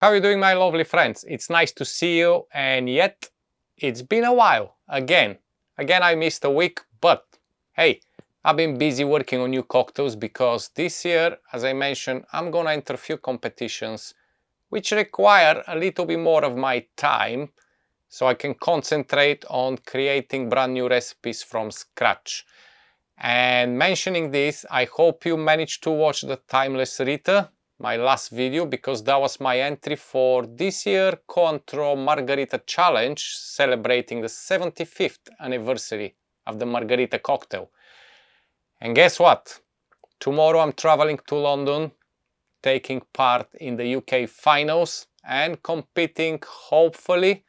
How are you doing, my lovely friends? It's nice to see you, and yet it's been a while again. I missed a week, but hey, I've been busy working on new cocktails because this year, as I mentioned, I'm gonna enter a few competitions which require a little bit more of my time so I can concentrate on creating brand new recipes from scratch. And mentioning this, I hope you managed to watch the Timeless Rita, my last video, because that was my entry for this year Cointreau Margarita Challenge, celebrating the 75th anniversary of the Margarita Cocktail. And guess what? Tomorrow I'm traveling to London, taking part in the UK finals and competing, hopefully,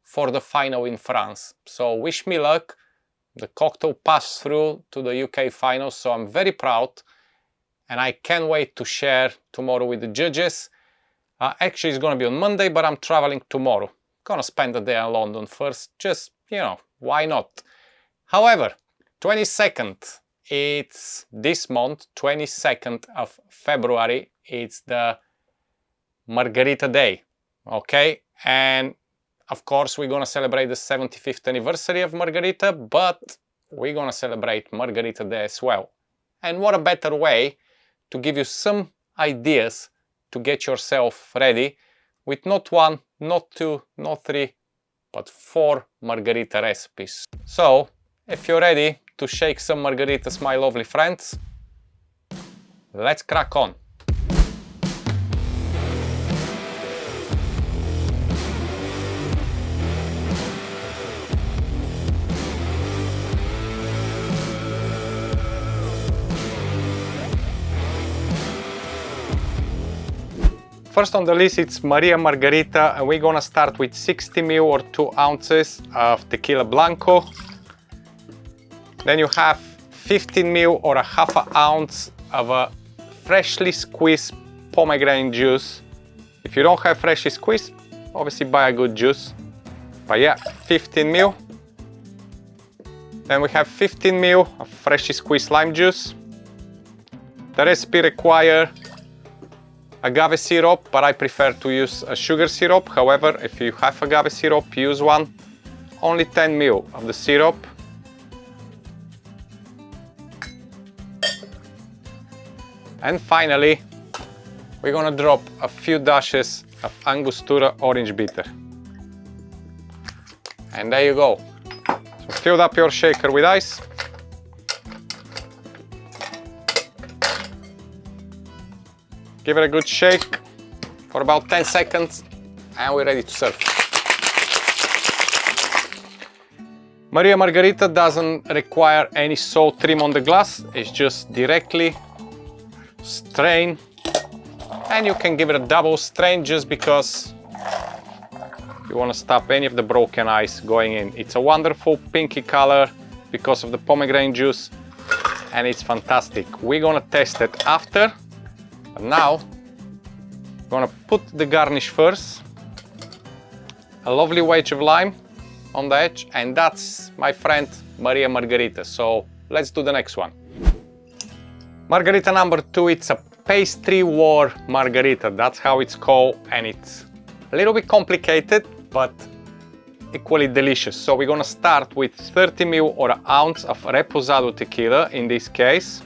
for the final in France. So wish me luck. The cocktail passed through to the UK finals, so I'm very proud. And I can't wait to share tomorrow with the judges. Actually, it's going to be on Monday, but I'm traveling tomorrow. Gonna spend the day in London first, just, why not? However, 22nd, it's this month, 22nd of February, it's the Margarita Day, okay? And of course, we're gonna celebrate the 75th anniversary of Margarita, but we're gonna celebrate Margarita Day as well. And what a better way to give you some ideas to get yourself ready with not one, not two, not three, but 4 margarita recipes. So, if you're ready to shake some margaritas, my lovely friends, let's crack on. First on the list, it's Maria Margarita, and we're gonna start with 60 ml or 2 ounces of tequila blanco. Then you have 15 ml or a half an ounce of a freshly squeezed pomegranate juice. If you don't have freshly squeezed, obviously buy a good juice. But yeah, 15 ml. Then we have 15 ml of freshly squeezed lime juice. The recipe requires agave syrup, but I prefer to use a sugar syrup. However, if you have agave syrup, use one. Only 10 ml of the syrup. And finally, we're gonna drop a few dashes of Angostura orange bitter. And there you go. So fill up your shaker with ice. Give it a good shake for about 10 seconds and we're ready to serve. Maria Margarita doesn't require any salt trim on the glass, it's just directly strain, and you can give it a double strain just because you want to stop any of the broken ice going in. It's a wonderful pinky color because of the pomegranate juice and it's fantastic. We're gonna test it after. But now, I'm gonna put the garnish first. A lovely wedge of lime on the edge, and that's, my friend, Maria Margarita. So let's do the next one. Margarita number 2, it's a pastry war margarita. That's how it's called, and it's a little bit complicated, but equally delicious. So we're gonna start with 30 ml or an ounce of Reposado Tequila in this case.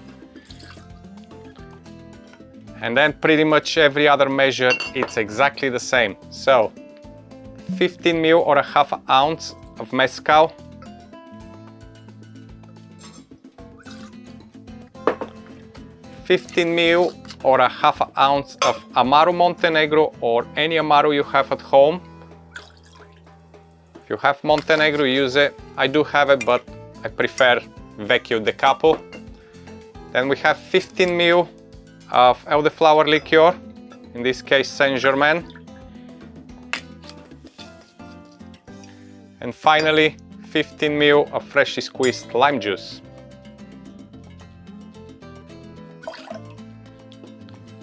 And then pretty much every other measure, it's exactly the same. So 15 ml or a half ounce of Mezcal. $15 ml or a half ounce of Amaro Montenegro or any Amaro you have at home. If you have Montenegro, use it. I do have it, but I prefer Vecchio de Capo. Then we have 15 ml of Elderflower Liqueur, in this case Saint-Germain. And finally 15 ml of freshly squeezed lime juice.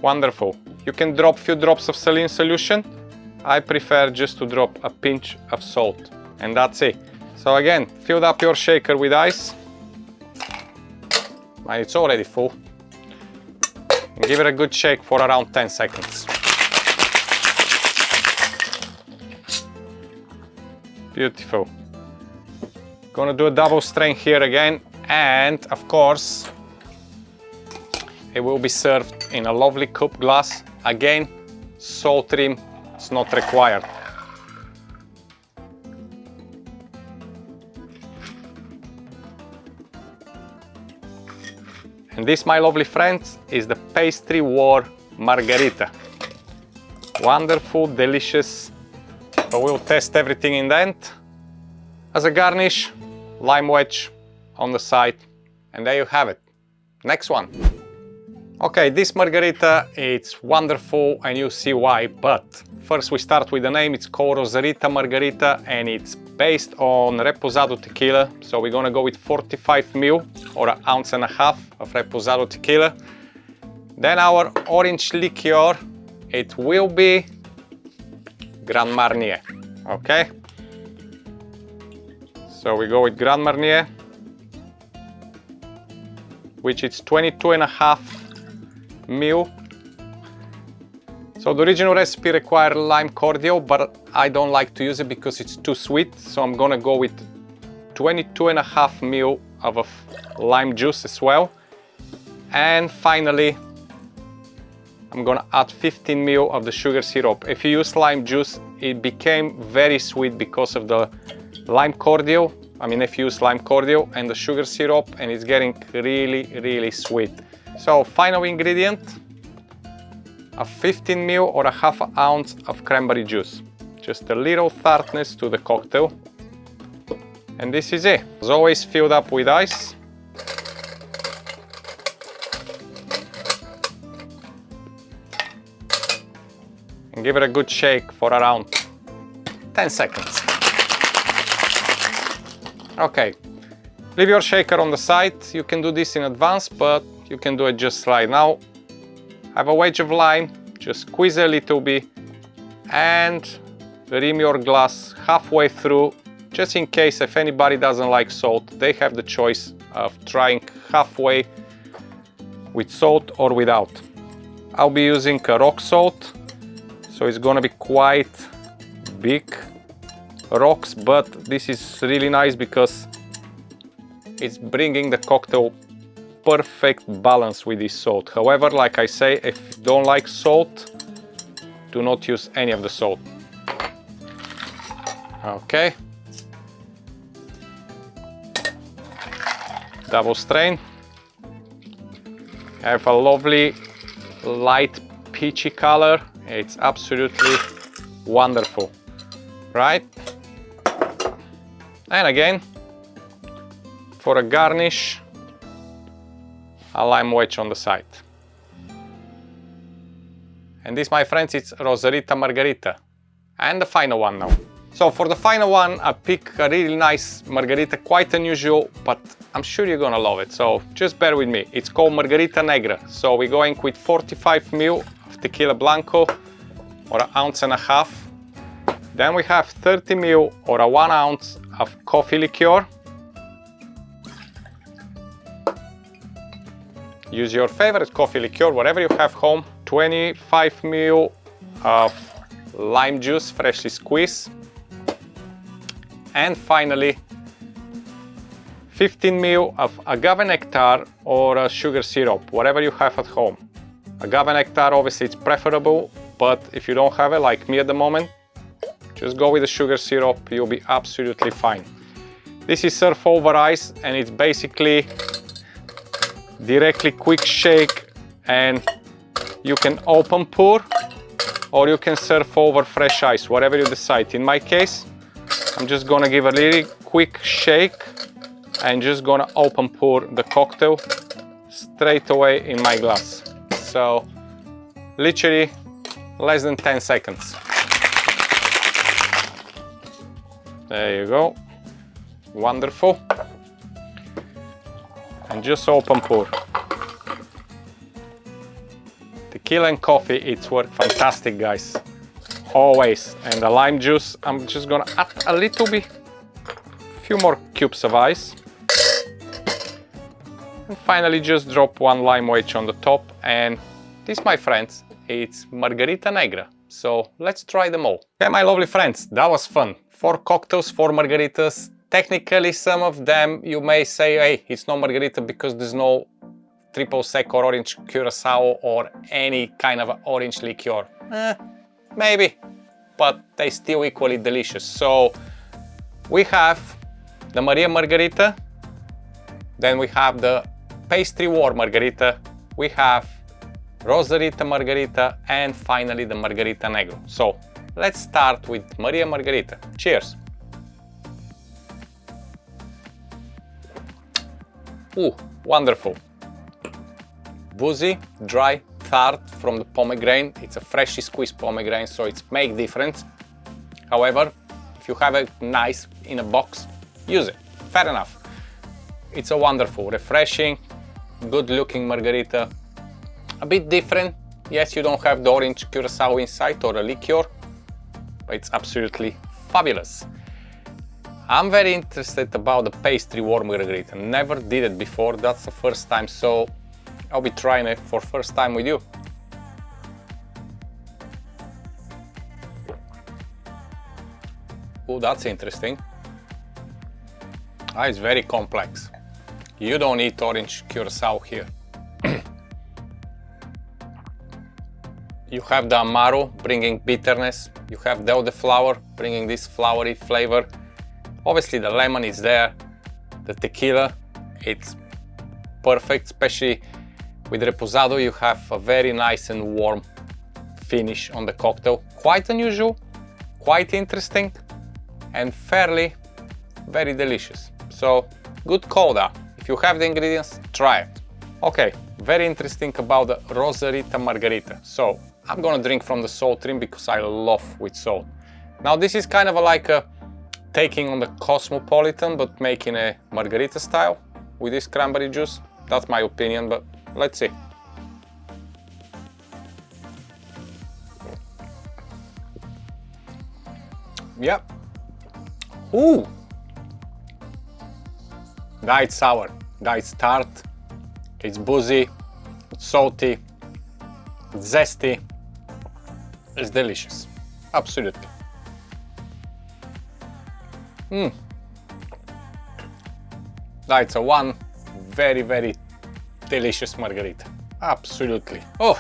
Wonderful. You can drop a few drops of saline solution. I prefer just to drop a pinch of salt, and that's it. So again, fill up your shaker with ice. And it's already full. And give it a good shake for around 10 seconds. Beautiful. Gonna do a double strain here again, and of course it will be served in a lovely cup glass. Again, salt rim is not required. And this, my lovely friends, is the Pastry War Margarita. Wonderful, delicious, but we'll test everything in the end. As a garnish, lime wedge on the side, and there you have it. Next one. Okay, this margarita, it's wonderful and you see why, but first we start with the name. It's called Rosarita Margarita and it's based on Reposado Tequila. So we're gonna go with 45 ml or an ounce and a half of Reposado Tequila. Then our orange liqueur, it will be Grand Marnier, okay? So we go with Grand Marnier, which is 22.5 ml. So the original recipe required lime cordial, but I don't like to use it because it's too sweet. So I'm gonna go with 22.5 ml of a lime juice as well. And finally, I'm gonna add 15 ml of the sugar syrup. If you use lime juice, it became very sweet because of the lime cordial. I mean, if you use lime cordial and the sugar syrup, and it's getting really, really sweet. So final ingredient, a 15 ml or a half an ounce of cranberry juice. Just a little tartness to the cocktail. And this is it. As always, filled up with ice. And give it a good shake for around 10 seconds. Okay, leave your shaker on the side. You can do this in advance, but you can do it just right now. Have a wedge of lime, just squeeze a little bit and rim your glass halfway through, just in case if anybody doesn't like salt, they have the choice of trying halfway with salt or without. I'll be using a rock salt, so it's gonna be quite big rocks, but this is really nice because it's bringing the cocktail perfect balance with this salt. However, like I say, if you don't like salt, do not use any of the salt. Okay. Double strain. I have a lovely light peachy color. It's absolutely wonderful, right? And again, for a garnish, a lime wedge on the side. And this, my friends, it's Rosarita Margarita. And the final one now. So for the final one, I pick a really nice margarita, quite unusual, but I'm sure you're gonna love it. So just bear with me. It's called Margarita Negra. So we're going with 45 ml of tequila blanco or an ounce and a half. Then we have 30 ml or a 1 ounce of coffee liqueur. Use your favorite coffee liqueur, whatever you have home. 25 ml of lime juice, freshly squeezed. And finally, 15 ml of agave nectar or a sugar syrup, whatever you have at home. Agave nectar, obviously, it's preferable, but if you don't have it, like me at the moment, just go with the sugar syrup, you'll be absolutely fine. This is served over ice, and it's basically directly quick shake, and you can open pour or you can serve over fresh ice, whatever you decide. In my case, I'm just gonna give a really quick shake and just gonna open pour the cocktail straight away in my glass. So literally less than 10 seconds. There you go. Wonderful. And just open pour. Tequila and coffee, it's worked fantastic, guys. Always. And the lime juice, I'm just gonna add a little bit, few more cubes of ice. And finally just drop one lime wedge on the top. And this, my friends, it's Margarita Negra. So let's try them all. Okay, my lovely friends, that was fun. 4 cocktails, 4 margaritas. Technically, some of them you may say, hey, it's no margarita because there's no triple sec or orange curacao or any kind of orange liqueur. Maybe, but they still equally delicious. So we have the Maria Margarita, then we have the Pastry War Margarita, we have Rosarita Margarita, and finally the Margarita Negra. So let's start with Maria Margarita. Cheers! Ooh, wonderful! Boozy, dry, tart from the pomegranate. It's a freshly squeezed pomegranate, so it's make difference. However, if you have it nice in a box, use it. Fair enough. It's a wonderful, refreshing, good-looking margarita. A bit different. Yes, you don't have the orange curacao inside or a liqueur, but it's absolutely fabulous. I'm very interested about the Pastry War Margarita. Never did it before. That's the first time, so I'll be trying it for first time with you. Oh, that's interesting. It's very complex. You don't eat orange curacao here. You have the Amaro bringing bitterness. You have the Elderflower bringing this flowery flavor. Obviously the lemon is there. The tequila, it's perfect, especially with Reposado. You have a very nice and warm finish on the cocktail. Quite unusual, quite interesting, and fairly very delicious. So good call that. If you have the ingredients, try it. Okay, very interesting about the Rosarita Margarita. So I'm gonna drink from the salt rim because I love with salt. Now this is kind of like a taking on the Cosmopolitan but making a margarita style with this cranberry juice. That's my opinion, but let's see. Yep. Ooh! That it's sour, that it's tart, it's boozy, it's salty, it's zesty, it's delicious. Absolutely. That's a one very, very delicious margarita. Absolutely. Oh,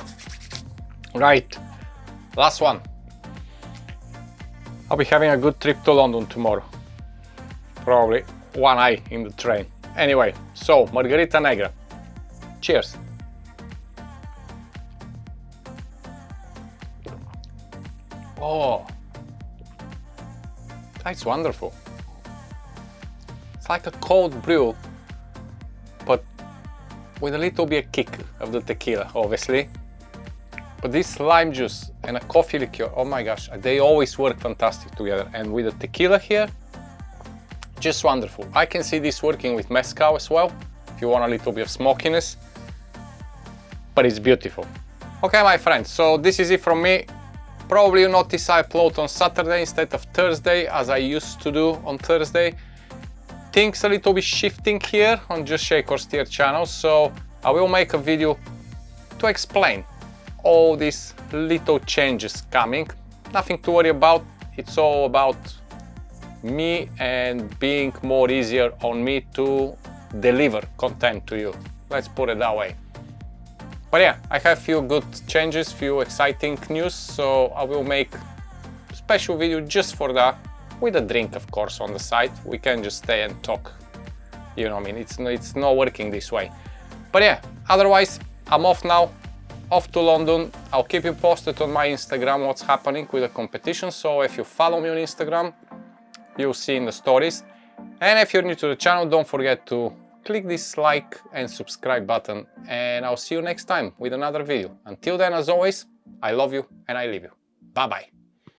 right. Last one. I'll be having a good trip to London tomorrow. Probably one eye in the train. Anyway, so Margarita Negra. Cheers. Oh, that's wonderful. It's like a cold brew, but with a little bit of kick of the tequila, obviously. But this lime juice and a coffee liqueur, oh my gosh, they always work fantastic together. And with the tequila here, just wonderful. I can see this working with Mezcal as well, if you want a little bit of smokiness, but it's beautiful. Okay, my friends, so this is it from me. Probably you notice I upload on Saturday instead of Thursday, as I used to do on Thursday. Things a little bit shifting here on Just Shake or Stir channel, so I will make a video to explain all these little changes coming. Nothing to worry about, it's all about me and being more easier on me to deliver content to you. Let's put it that way. But yeah, I have few good changes, few exciting news, so I will make a special video just for that, with a drink of course on the side. We can just stay and talk, you know what I mean, it's not working this way. But yeah, otherwise I'm off now, off to London. I'll keep you posted on my Instagram what's happening with the competition, so if you follow me on Instagram, you'll see in the stories. And if you're new to the channel, don't forget to click this like and subscribe button, and I'll see you next time with another video. Until then, as always, I love you and I leave you. Bye bye.